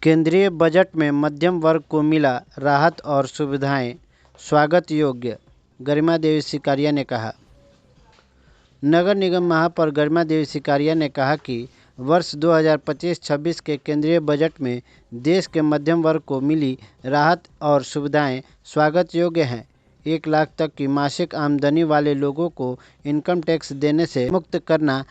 केंद्रीय बजट में मध्यम वर्ग को मिला राहत और सुविधाएं, स्वागत योग्य, गरिमा देवी सिकारिया ने कहा। नगर निगम महापौर गरिमा देवी सिकारिया ने कहा कि वर्ष 2025-26 के केंद्रीय बजट में देश के मध्यम वर्ग को मिली राहत और सुविधाएं स्वागत योग्य हैं। 1 लाख तक की मासिक आमदनी वाले लोगों को इनकम टैक्स देने से मुक्त करना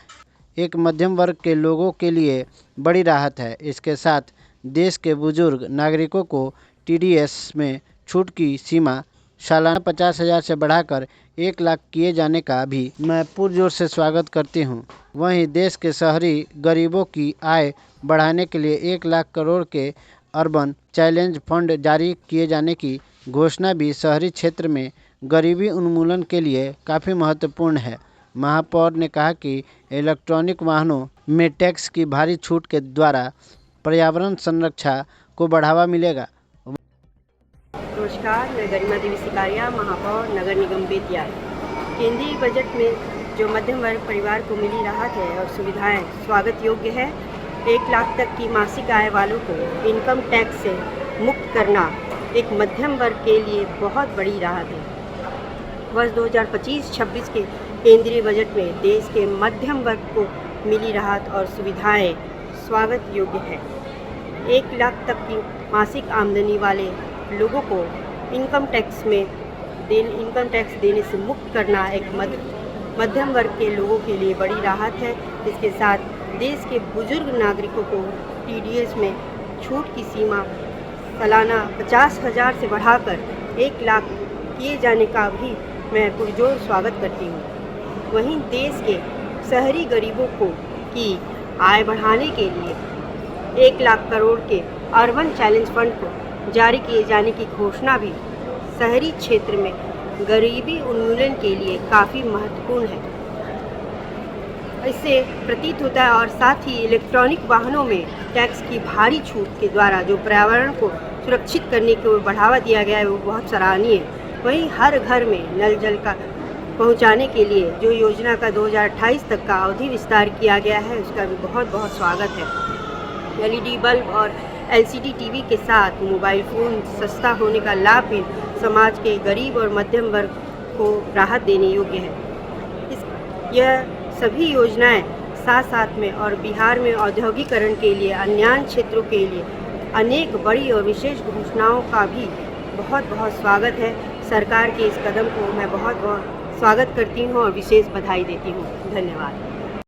एक मध्यम वर्ग के लोगों के लिए बड़ी राहत है। इसके साथ देश के बुजुर्ग नागरिकों को टीडीएस में छूट की सीमा सालाना 50,000 से बढ़ाकर 1 लाख किए जाने का भी मैं पुरजोर से स्वागत करती हूं। वहीं देश के शहरी गरीबों की आय बढ़ाने के लिए 1 लाख करोड़ के अर्बन चैलेंज फंड जारी किए जाने की घोषणा भी शहरी क्षेत्र में गरीबी उन्मूलन के लिए काफ़ी महत्वपूर्ण है। महापौर ने कहा कि इलेक्ट्रॉनिक वाहनों में टैक्स की भारी छूट के द्वारा पर्यावरण संरक्षण को बढ़ावा मिलेगा। नमस्कार, मैं गरिमा देवी सिकारिया, महापौर नगर निगम बेतिया। केंद्रीय बजट में जो मध्यम वर्ग परिवार को मिली राहत है और सुविधाएं स्वागत योग्य है। 1 लाख तक की मासिक आय वालों को इनकम टैक्स से मुक्त करना एक मध्यम वर्ग के लिए बहुत बड़ी राहत है। वर्ष 2025-26 के केंद्रीय बजट में देश के मध्यम वर्ग को मिली राहत और सुविधाएं स्वागत योग्य है। 1 लाख तक की मासिक आमदनी वाले लोगों को इनकम टैक्स देने से मुक्त करना एक मध्यम वर्ग के लोगों के लिए बड़ी राहत है। इसके साथ देश के बुजुर्ग नागरिकों को टीडीएस में छूट की सीमा सालाना 50,000 से बढ़ाकर 1 लाख किए जाने का भी मैं पुरजोर स्वागत करती हूँ। वहीं देश के शहरी गरीबों की आय बढ़ाने के लिए 1 लाख करोड़ के अर्बन चैलेंज फंड को जारी किए जाने की घोषणा भी शहरी क्षेत्र में गरीबी उन्मूलन के लिए काफ़ी महत्वपूर्ण है। इससे प्रतीत होता है और साथ ही इलेक्ट्रॉनिक वाहनों में टैक्स की भारी छूट के द्वारा जो पर्यावरण को सुरक्षित करने को बढ़ावा दिया गया है वो बहुत सराहनीय है। वहीं हर घर में नल जल का पहुंचाने के लिए जो योजना का 2028 तक का अवधि विस्तार किया गया है उसका भी बहुत बहुत स्वागत है। एलईडी बल्ब और एलसीडी टीवी के साथ मोबाइल फ़ोन सस्ता होने का लाभ भी समाज के गरीब और मध्यम वर्ग को राहत देने योग्य है। यह सभी योजनाएं साथ में और बिहार में औद्योगिकरण के लिए अन्य क्षेत्रों के लिए अनेक बड़ी और विशेष घोषणाओं का भी बहुत बहुत स्वागत है। सरकार के इस कदम को मैं बहुत बहुत स्वागत करती हूँ और विशेष बधाई देती हूँ। धन्यवाद।